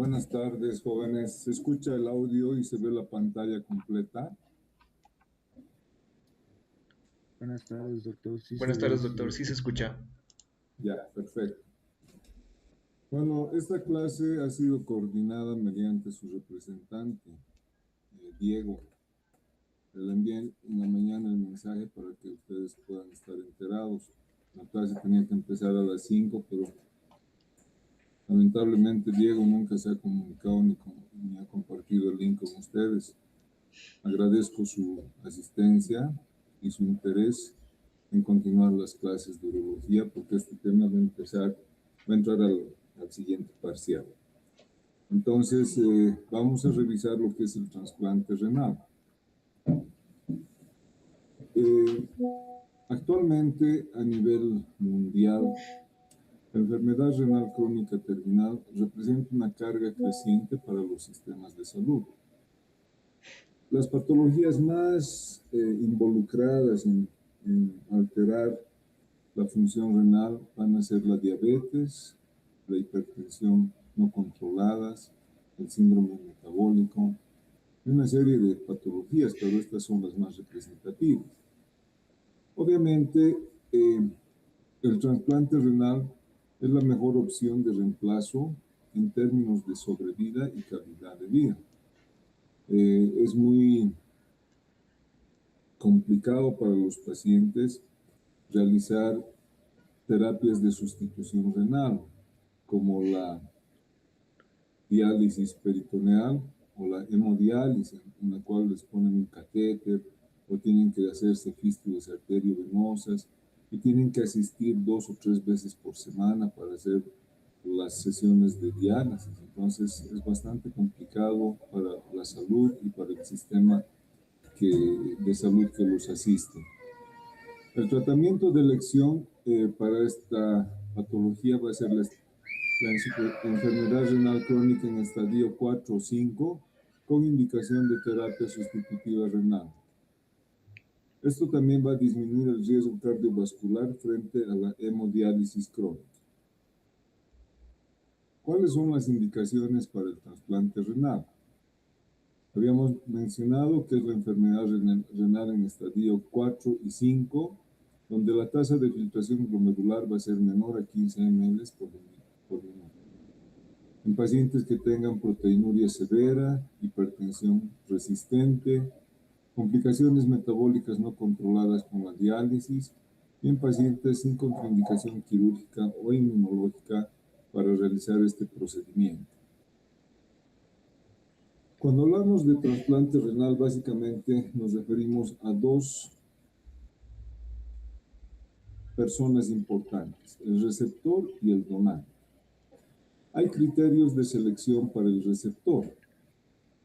Buenas tardes, jóvenes. ¿Se escucha el audio y se ve la pantalla completa? Buenas tardes, doctor. Sí se Buenas ve, tardes, sí. doctor. Sí se escucha. Ya, perfecto. Bueno, esta clase ha sido coordinada mediante su representante, Diego. Le envié en la mañana el mensaje para que ustedes puedan estar enterados. La clase tenía que empezar a las 5, pero lamentablemente Diego nunca se ha comunicado ni ha compartido el link con ustedes. Agradezco su asistencia y su interés en continuar las clases de urología, porque este tema va a entrar al siguiente parcial. Entonces, vamos a revisar lo que es el trasplante renal. Actualmente, a nivel mundial, la enfermedad renal crónica terminal representa una carga creciente para los sistemas de salud. Las patologías más involucradas en alterar la función renal van a ser la diabetes, la hipertensión no controladas, el síndrome metabólico y una serie de patologías, pero estas son las más representativas. Obviamente, el trasplante renal es la mejor opción de reemplazo en términos de sobrevida y calidad de vida. Es muy complicado para los pacientes realizar terapias de sustitución renal, como la diálisis peritoneal o la hemodiálisis, en la cual les ponen un catéter o tienen que hacerse fístulas arteriovenosas y tienen que asistir 2 o 3 veces por semana para hacer las sesiones de diálisis. Entonces es bastante complicado para la salud y para el sistema de salud que los asiste. El tratamiento de elección para esta patología va a ser la enfermedad renal crónica en estadio 4 o 5 con indicación de terapia sustitutiva renal. Esto también va a disminuir el riesgo cardiovascular frente a la hemodiálisis crónica. ¿Cuáles son las indicaciones para el trasplante renal? Habíamos mencionado que es la enfermedad renal en estadio 4 y 5, donde la tasa de filtración glomerular va a ser menor a 15 ml por minuto. En pacientes que tengan proteinuria severa, hipertensión resistente, complicaciones metabólicas no controladas con la diálisis, y en pacientes sin contraindicación quirúrgica o inmunológica para realizar este procedimiento. Cuando hablamos de trasplante renal, básicamente nos referimos a dos personas importantes, el receptor y el donante. Hay criterios de selección para el receptor.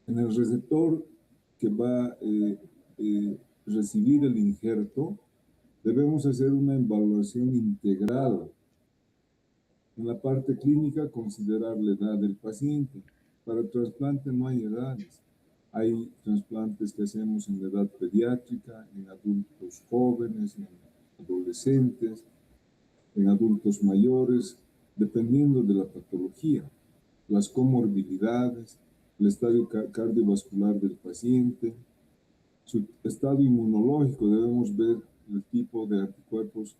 En el receptor que va a recibir el injerto, debemos hacer una evaluación integral. En la parte clínica, considerar la edad del paciente. Para el trasplante no hay edades. Hay trasplantes que hacemos en la edad pediátrica, en adultos jóvenes, en adolescentes, en adultos mayores, dependiendo de la patología, las comorbilidades, el estadio cardiovascular del paciente, su estado inmunológico. Debemos ver el tipo de anticuerpos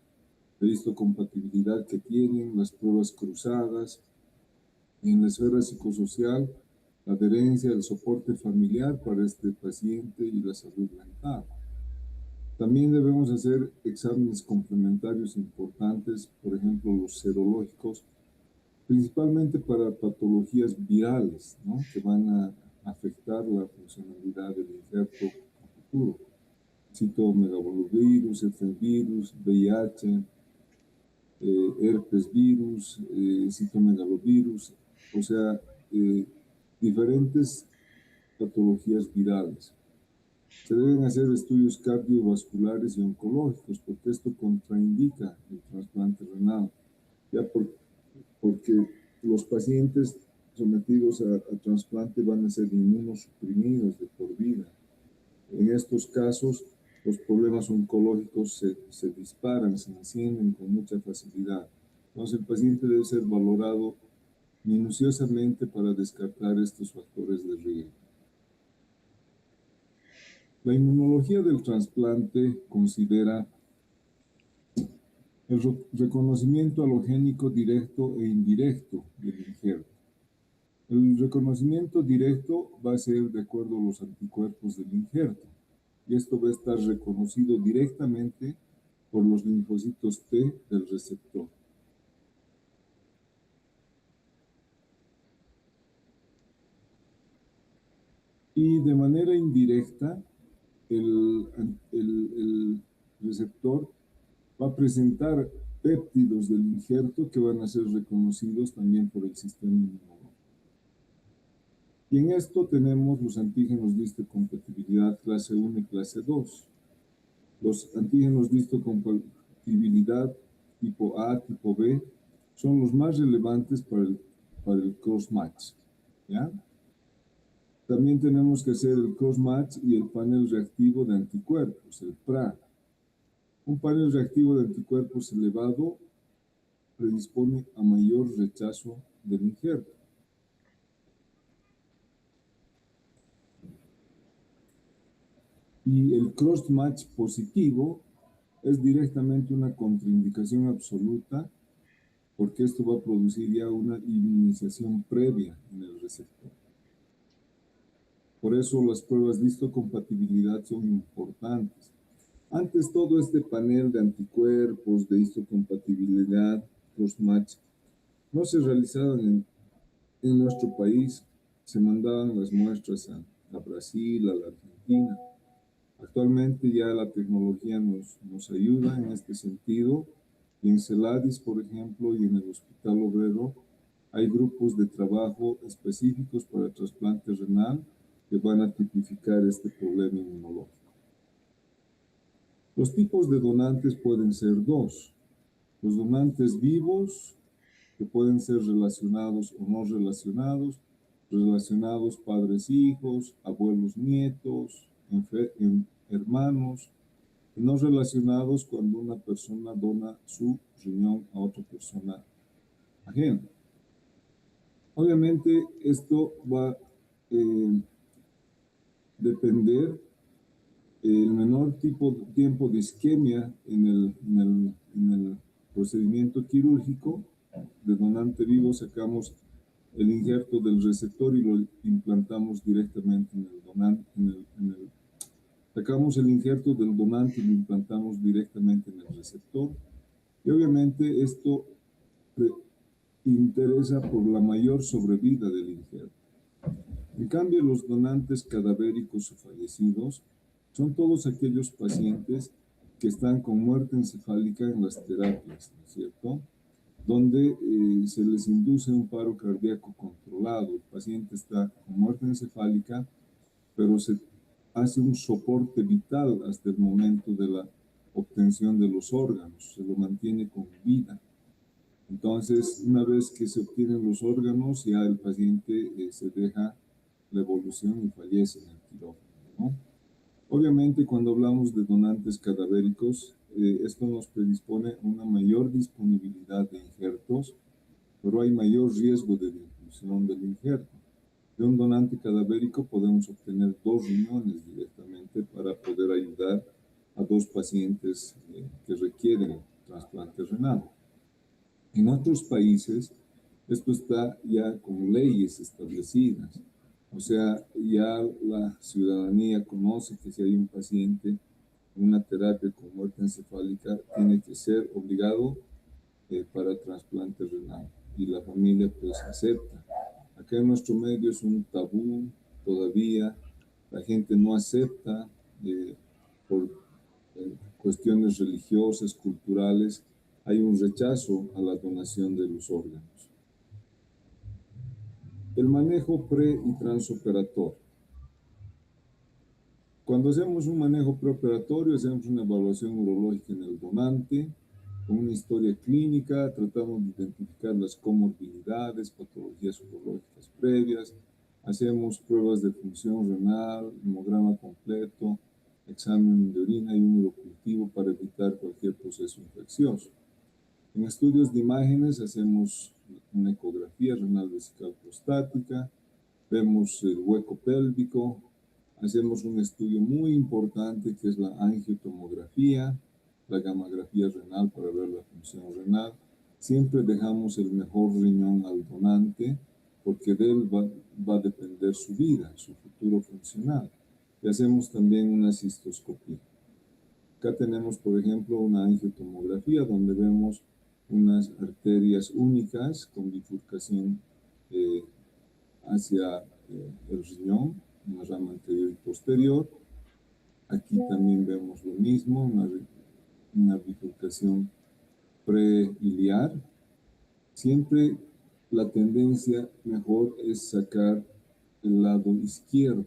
de histocompatibilidad que tienen, las pruebas cruzadas, y en la esfera psicosocial, la adherencia, el soporte familiar para este paciente y la salud mental. También debemos hacer exámenes complementarios importantes, por ejemplo, los serológicos, principalmente para patologías virales, ¿no?, que van a afectar la funcionalidad del injerto a futuro. Citomegalovirus, virus, VIH, herpes virus, citomegalovirus, o sea, diferentes patologías virales. Se deben hacer estudios cardiovasculares y oncológicos, porque esto contraindica el trasplante renal, ya porque los pacientes sometidos a trasplante van a ser inmunosuprimidos de por vida. En estos casos, los problemas oncológicos se disparan, se encienden con mucha facilidad. Entonces, el paciente debe ser valorado minuciosamente para descartar estos factores de riesgo. La inmunología del trasplante considera el reconocimiento halogénico directo e indirecto del injerto. El reconocimiento directo va a ser de acuerdo a los anticuerpos del injerto, y esto va a estar reconocido directamente por los linfocitos T del receptor. Y de manera indirecta, el receptor va a presentar péptidos del injerto que van a ser reconocidos también por el sistema inmunológico. Y en esto tenemos los antígenos de histocompatibilidad clase 1 y clase 2. Los antígenos de histocompatibilidad tipo A, tipo B, son los más relevantes para el cross-match, ¿ya? También tenemos que hacer el cross-match y el panel reactivo de anticuerpos, el PRA. Un panel reactivo de anticuerpos elevado predispone a mayor rechazo del injerto. Y el cross-match positivo es directamente una contraindicación absoluta, porque esto va a producir ya una inmunización previa en el receptor. Por eso las pruebas de histocompatibilidad son importantes. Antes todo este panel de anticuerpos, de histocompatibilidad, cross-match, no se realizaban en nuestro país. Se mandaban las muestras a Brasil, a la Argentina. Actualmente ya la tecnología nos ayuda en este sentido. Y en CELADIS, por ejemplo, y en el Hospital Obrero, hay grupos de trabajo específicos para trasplante renal que van a tipificar este problema inmunológico. Los tipos de donantes pueden ser dos. Los donantes vivos, que pueden ser relacionados o no relacionados, relacionados padres-hijos, abuelos-nietos, hermanos, y no relacionados cuando una persona dona su riñón a otra persona ajena. Obviamente esto va a depender el menor tiempo de isquemia en el procedimiento quirúrgico. De donante vivo sacamos el injerto del receptor y lo implantamos directamente en el donante. Sacamos el injerto del donante y lo implantamos directamente en el receptor. Y obviamente esto interesa por la mayor sobrevida del injerto. En cambio, los donantes cadavéricos o fallecidos son todos aquellos pacientes que están con muerte encefálica en las terapias, ¿no es cierto? Donde se les induce un paro cardíaco controlado. El paciente está con muerte encefálica, pero se hace un soporte vital hasta el momento de la obtención de los órganos, se lo mantiene con vida. Entonces, una vez que se obtienen los órganos, ya el paciente se deja la evolución y fallece en el quirófano, ¿no? Obviamente, cuando hablamos de donantes cadavéricos, esto nos predispone a una mayor disponibilidad de injertos, pero hay mayor riesgo de difusión del injerto. De un donante cadavérico podemos obtener 2 riñones directamente para poder ayudar a 2 pacientes que requieren trasplante renal. En otros países, esto está ya con leyes establecidas. O sea, ya la ciudadanía conoce que si hay un paciente en una terapia con muerte encefálica, tiene que ser obligado para trasplante renal. Y la familia pues acepta. Acá en nuestro medio es un tabú todavía. La gente no acepta por cuestiones religiosas, culturales. Hay un rechazo a la donación de los órganos. El manejo pre y transoperatorio. Cuando hacemos un manejo preoperatorio, hacemos una evaluación urológica en el donante, con una historia clínica, tratamos de identificar las comorbilidades, patologías urológicas previas, hacemos pruebas de función renal, hemograma completo, examen de orina y un urocultivo para evitar cualquier proceso infeccioso. En estudios de imágenes hacemos una ecografía renal vesical prostática, vemos el hueco pélvico, hacemos un estudio muy importante que es la angiotomografía, la gammagrafía renal para ver la función renal. Siempre dejamos el mejor riñón al donante porque de él va a depender su vida, su futuro funcional. Y hacemos también una cistoscopía. Acá tenemos, por ejemplo, una angiotomografía donde vemos unas arterias únicas con bifurcación hacia el riñón, una rama anterior y posterior. Aquí también vemos lo mismo, una bifurcación preiliar. Siempre la tendencia mejor es sacar el lado izquierdo,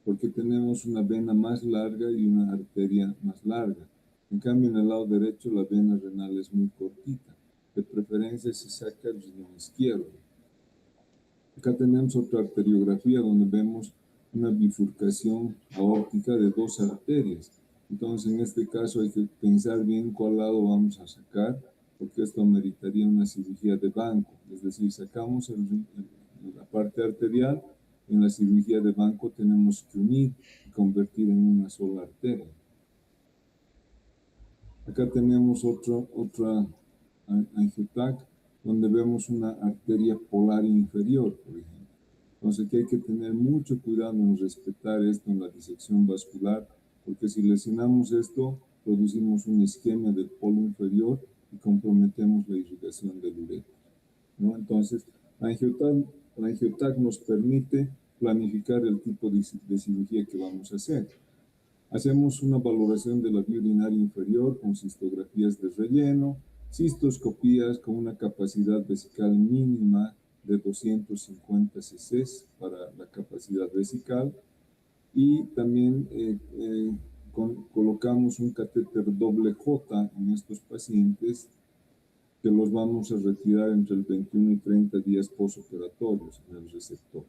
porque tenemos una vena más larga y una arteria más larga. En cambio, en el lado derecho la vena renal es muy cortita. De preferencia se saca el riñón izquierdo. Acá tenemos otra arteriografía donde vemos una bifurcación aórtica de dos arterias. Entonces, en este caso hay que pensar bien cuál lado vamos a sacar, porque esto meritaría una cirugía de banco. Es decir, sacamos la parte arterial, en la cirugía de banco tenemos que unir y convertir en una sola arteria. Acá tenemos otra angiotac, donde vemos una arteria polar inferior, por ejemplo. Entonces, que hay que tener mucho cuidado en respetar esto en la disección vascular, porque si lesionamos esto, producimos una isquemia del polo inferior y comprometemos la irrigación del uréter, ¿no? Entonces, la angiotac nos permite planificar el tipo de cirugía que vamos a hacer. Hacemos una valoración de la vía urinaria inferior con cistografías de relleno, cistoscopías con una capacidad vesical mínima de 250 cc para la capacidad vesical, y también colocamos un catéter doble J en estos pacientes que los vamos a retirar entre el 21 y 30 días postoperatorios en el receptor.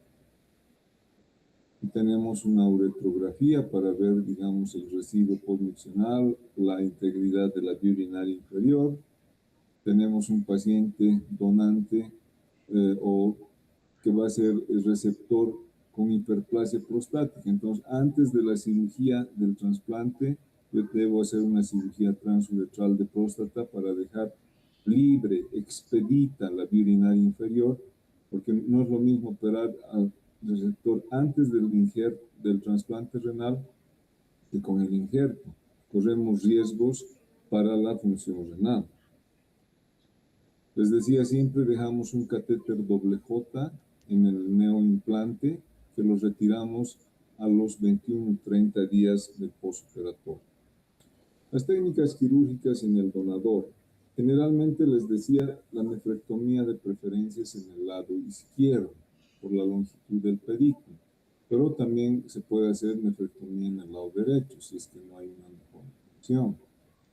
Y tenemos una uretrografía para ver, digamos, el residuo postmiccional, la integridad de la vía urinaria inferior. Tenemos un paciente donante o que va a ser el receptor con hiperplasia prostática. Entonces, antes de la cirugía del trasplante, yo debo hacer una cirugía transuretral de próstata para dejar libre, expedita la vía urinaria inferior, porque no es lo mismo operar al receptor antes del trasplante renal que con el injerto. Corremos riesgos para la función renal. Les decía, siempre dejamos un catéter doble J en el neoimplante que lo retiramos a los 21 y 30 días del postoperatorio. Las técnicas quirúrgicas en el donador. Generalmente les decía, la nefrectomía de preferencia es en el lado izquierdo, por la longitud del pedículo, pero también se puede hacer nefrectomía en el lado derecho, si es que no hay una mejor opción.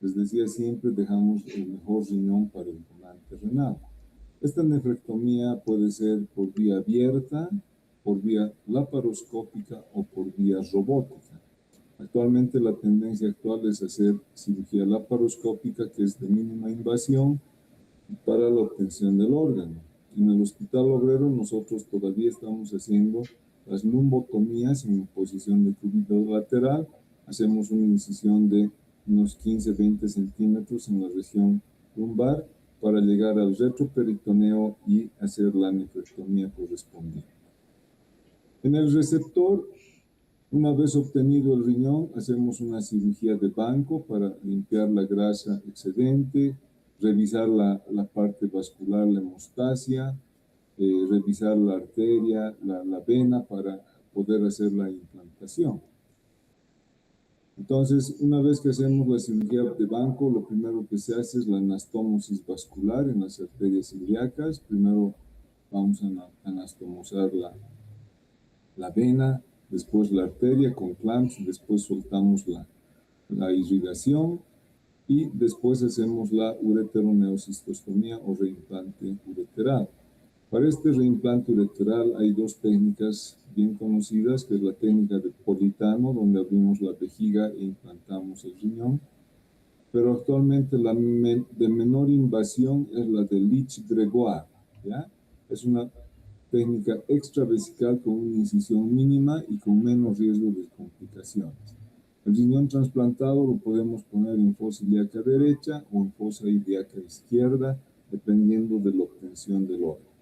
Les decía, siempre dejamos el mejor riñón para el donante renal. Esta nefrectomía puede ser por vía abierta, por vía laparoscópica o por vía robótica. Actualmente la tendencia actual es hacer cirugía laparoscópica, que es de mínima invasión, para la obtención del órgano. En el Hospital Obrero nosotros todavía estamos haciendo las lumbotomías en posición de cúbito lateral. Hacemos una incisión de unos 15-20 centímetros en la región lumbar para llegar al retroperitoneo y hacer la nefrectomía correspondiente. En el receptor, una vez obtenido el riñón, hacemos una cirugía de banco para limpiar la grasa excedente, revisar la parte vascular, la hemostasia, revisar la arteria, la vena para poder hacer la implantación. Entonces, una vez que hacemos la cirugía de banco, lo primero que se hace es la anastomosis vascular en las arterias ilíacas. Primero vamos a anastomosar la vena, después la arteria con clamps, después soltamos la irrigación y después hacemos la ureteroneocistostomía o reimplante ureteral. Para este reimplante ureteral hay dos técnicas bien conocidas, que es la técnica de Politano, donde abrimos la vejiga e implantamos el riñón, pero actualmente la de menor invasión es la de Lich-Gregoire, ¿ya? Es una técnica extravesical con una incisión mínima y con menos riesgo de complicaciones. El riñón trasplantado lo podemos poner en fosa ilíaca derecha o en fosa ilíaca izquierda, dependiendo de la obtención del órgano.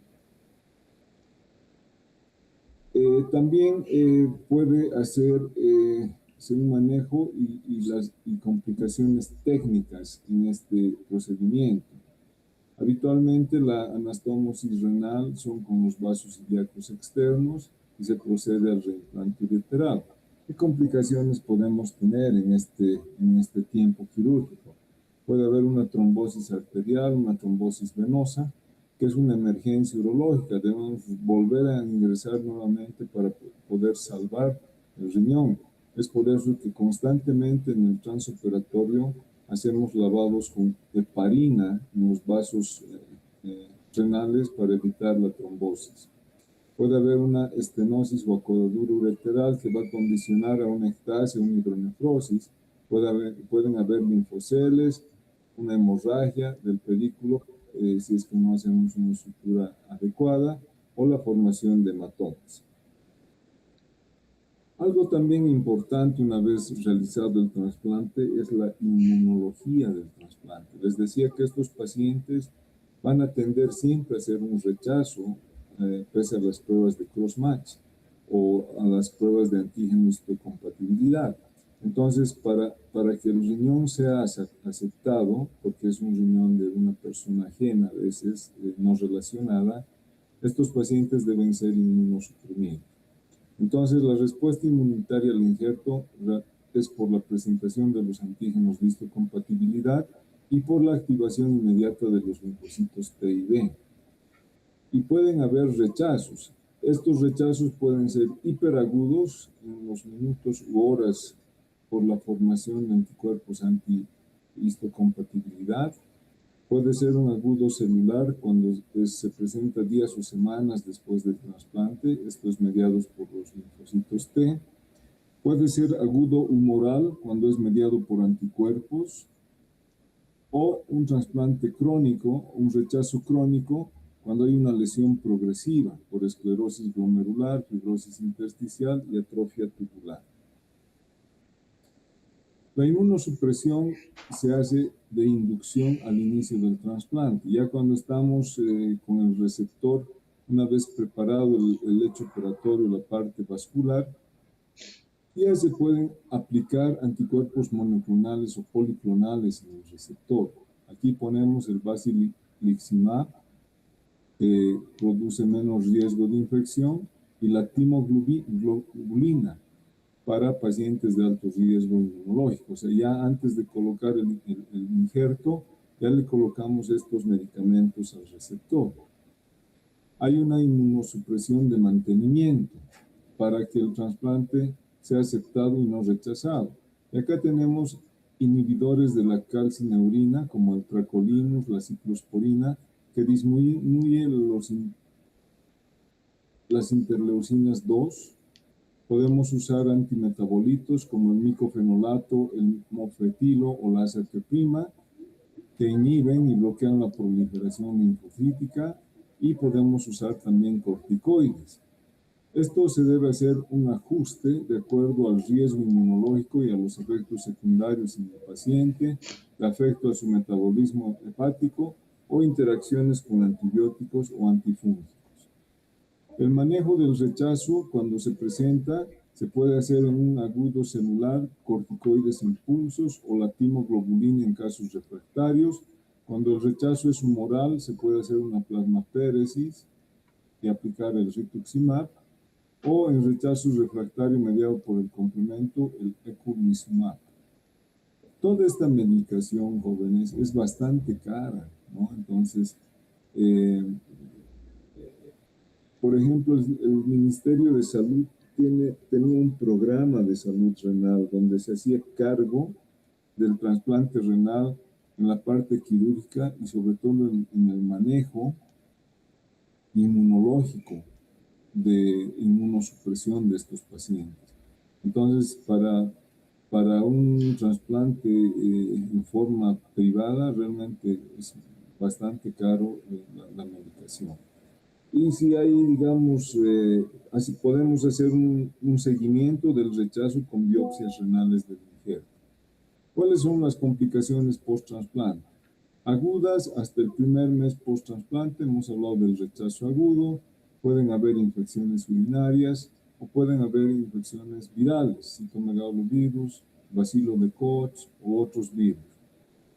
También puede hacer un manejo y complicaciones técnicas en este procedimiento. Habitualmente la anastomosis renal son con los vasos ilíacos externos y se procede al reimplante ureteral. ¿Qué complicaciones podemos tener en este tiempo quirúrgico? Puede haber una trombosis arterial, una trombosis venosa, que es una emergencia urológica. Debemos volver a ingresar nuevamente para poder salvar el riñón. Es por eso que constantemente en el transoperatorio hacemos lavados con heparina en los vasos renales para evitar la trombosis. Puede haber una estenosis o acodadura ureteral que va a condicionar a una ectasia, una hidronefrosis. Pueden haber linfoceles, una hemorragia del pedículo si es que no hacemos una sutura adecuada, o la formación de hematomas. Algo también importante una vez realizado el trasplante es la inmunología del trasplante. Les decía que estos pacientes van a tender siempre a hacer un rechazo pese a las pruebas de cross-match o a las pruebas de antígeno histocompatibilidad. Entonces, para que el riñón sea aceptado, porque es un riñón de una persona ajena, a veces no relacionada, estos pacientes deben ser inmunosuprimidos. Entonces, la respuesta inmunitaria al injerto es por la presentación de los antígenos de histocompatibilidad y por la activación inmediata de los linfocitos T y B. Y pueden haber rechazos. Estos rechazos pueden ser hiperagudos en los minutos u horas por la formación de anticuerpos anti-histocompatibilidad. Puede ser un agudo celular cuando se presenta días o semanas después del trasplante. Esto es mediado por los linfocitos T. Puede ser agudo humoral cuando es mediado por anticuerpos. O un trasplante crónico, un rechazo crónico, cuando hay una lesión progresiva por esclerosis glomerular, fibrosis intersticial y atrofia tubular. La inmunosupresión se hace de inducción al inicio del trasplante. Ya cuando estamos con el receptor, una vez preparado el lecho operatorio, la parte vascular, ya se pueden aplicar anticuerpos monoclonales o policlonales en el receptor. Aquí ponemos el basiliximab, que produce menos riesgo de infección, y la timoglobulina para pacientes de alto riesgo inmunológico. O sea, ya antes de colocar el injerto, ya le colocamos estos medicamentos al receptor. Hay una inmunosupresión de mantenimiento para que el trasplante sea aceptado y no rechazado. Y acá tenemos inhibidores de la calcineurina, como el tracolimus, la ciclosporina, que disminuye las interleucinas 2. Podemos usar antimetabolitos como el micofenolato, el mofetilo o la azathioprina, que inhiben y bloquean la proliferación linfocítica, y podemos usar también corticoides. Esto se debe hacer un ajuste de acuerdo al riesgo inmunológico y a los efectos secundarios en el paciente, de afecto a su metabolismo hepático o interacciones con antibióticos o antifúngicos. El manejo del rechazo, cuando se presenta, se puede hacer en un agudo celular, corticoides impulsos o la timoglobulina en casos refractarios. Cuando el rechazo es humoral, se puede hacer una plasmaféresis y aplicar el rituximab, o en rechazo refractario mediado por el complemento, el eculizumab. Toda esta medicación, jóvenes, es bastante cara, ¿no? Entonces, por ejemplo, el Ministerio de Salud tenía un programa de salud renal donde se hacía cargo del trasplante renal en la parte quirúrgica y sobre todo en el manejo inmunológico de inmunosupresión de estos pacientes. Entonces, para para un trasplante en forma privada realmente es bastante caro la medicación. Y si hay, digamos, así podemos hacer un seguimiento del rechazo con biopsias renales del injerto. ¿Cuáles son las complicaciones post-trasplante? Agudas hasta el primer mes post-trasplante, hemos hablado del rechazo agudo, pueden haber infecciones urinarias o pueden haber infecciones virales, citomegalovirus, bacilo de Koch u otros virus.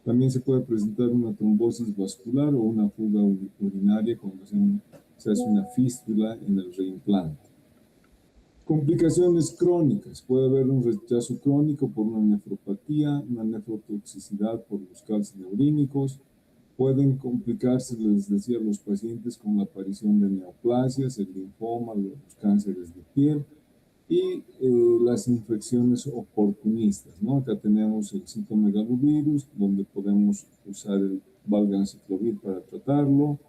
También se puede presentar una trombosis vascular o una fuga urinaria cuando se hace una fístula en el reimplante. Complicaciones crónicas. Puede haber un rechazo crónico por una nefropatía, una nefrotoxicidad por los calcineurínicos. Pueden complicarse, les decía, los pacientes con la aparición de neoplasias, el linfoma, los cánceres de piel y las infecciones oportunistas, ¿no? Acá tenemos el citomegalovirus, donde podemos usar el valganciclovir para tratarlo.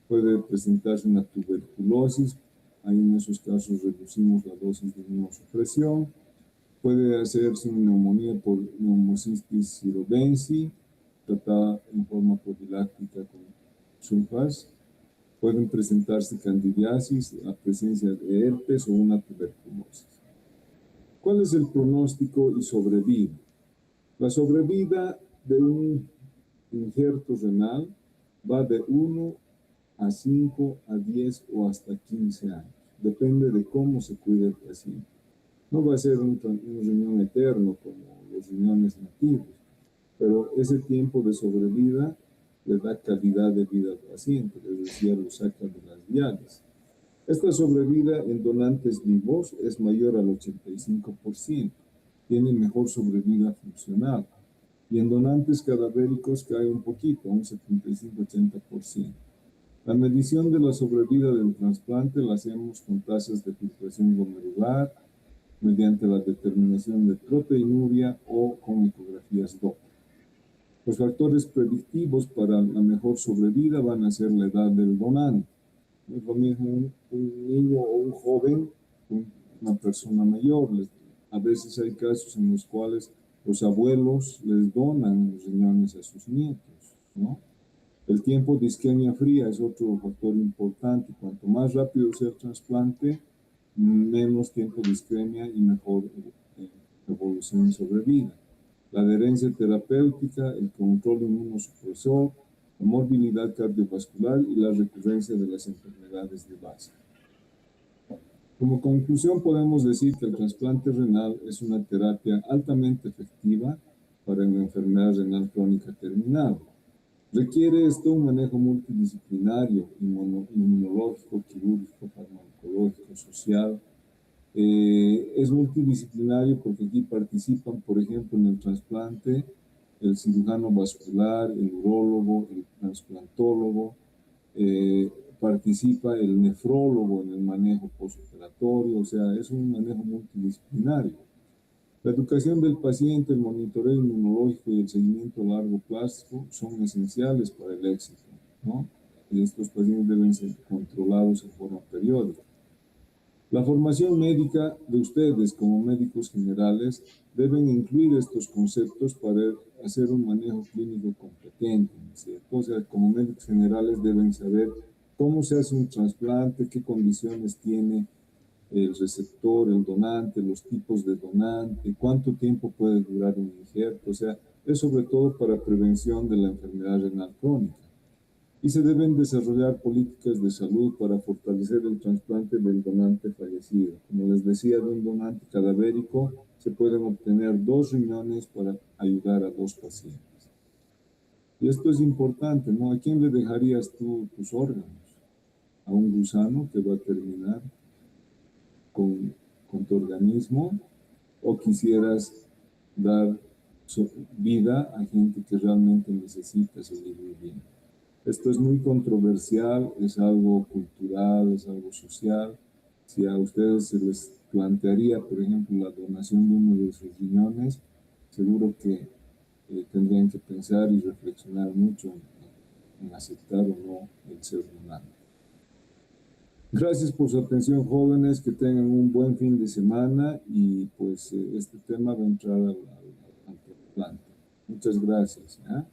Puede presentarse una tuberculosis. Ahí en esos casos reducimos la dosis de inmunosupresión. Puede hacerse una neumonía por Pneumocystis syrovensi, tratada en forma profiláctica con sulfas. Pueden presentarse candidiasis, la presencia de herpes o una tuberculosis. ¿Cuál es el pronóstico y sobrevida? La sobrevida de un injerto renal va de 1 a 5 a 10 o hasta 15 años. Depende de cómo se cuide el paciente. No va a ser un riñón eterno como los riñones nativos, pero ese tiempo de sobrevida le da calidad de vida al paciente, es decir, lo saca de las diálisis. Esta sobrevida en donantes vivos es mayor al 85%, tiene mejor sobrevida funcional, y en donantes cadavéricos cae un poquito, un 75-80%. La medición de la sobrevida del trasplante la hacemos con tasas de filtración glomerular, mediante la determinación de proteinuria o con ecografías Doppler. Los factores predictivos para la mejor sobrevida van a ser la edad del donante. No es lo mismo un niño o un joven que una persona mayor. A veces hay casos en los cuales los abuelos les donan los riñones a sus nietos, ¿no? El tiempo de isquemia fría es otro factor importante. Cuanto más rápido sea el trasplante, menos tiempo de isquemia y mejor evolución sobre vida. La adherencia terapéutica, el control inmunosupresor, la morbilidad cardiovascular y la recurrencia de las enfermedades de base. Como conclusión, podemos decir que el trasplante renal es una terapia altamente efectiva para una enfermedad renal crónica terminal. Requiere esto un manejo multidisciplinario, inmunológico, quirúrgico, farmacológico, social. Es multidisciplinario porque aquí participan, por ejemplo, en el trasplante, el cirujano vascular, el urólogo, el trasplantólogo, participa el nefrólogo en el manejo postoperatorio, o sea, es un manejo multidisciplinario. La educación del paciente, el monitoreo inmunológico y el seguimiento a largo plazo son esenciales para el éxito, ¿no? Y estos pacientes deben ser controlados en forma periódica. La formación médica de ustedes como médicos generales deben incluir estos conceptos para hacer un manejo clínico competente, ¿cierto? O sea, como médicos generales deben saber cómo se hace un trasplante, qué condiciones tiene el receptor, el donante, los tipos de donante, cuánto tiempo puede durar un injerto, o sea, es sobre todo para prevención de la enfermedad renal crónica. Y se deben desarrollar políticas de salud para fortalecer el trasplante del donante fallecido. Como les decía, de un donante cadavérico se pueden obtener 2 riñones para ayudar a 2 pacientes. Y esto es importante, ¿no? ¿A quién le dejarías tú tus órganos? ¿A un gusano que va a terminar con tu organismo, o quisieras dar vida a gente que realmente necesita seguir viviendo? Esto es muy controversial, es algo cultural, es algo social. Si a ustedes se les plantearía, por ejemplo, la donación de uno de sus riñones, seguro que tendrían que pensar y reflexionar mucho en aceptar o no el ser donante. Gracias por su atención, jóvenes, que tengan un buen fin de semana y pues este tema va a entrar a la trasplante. Muchas gracias. ¿Ya?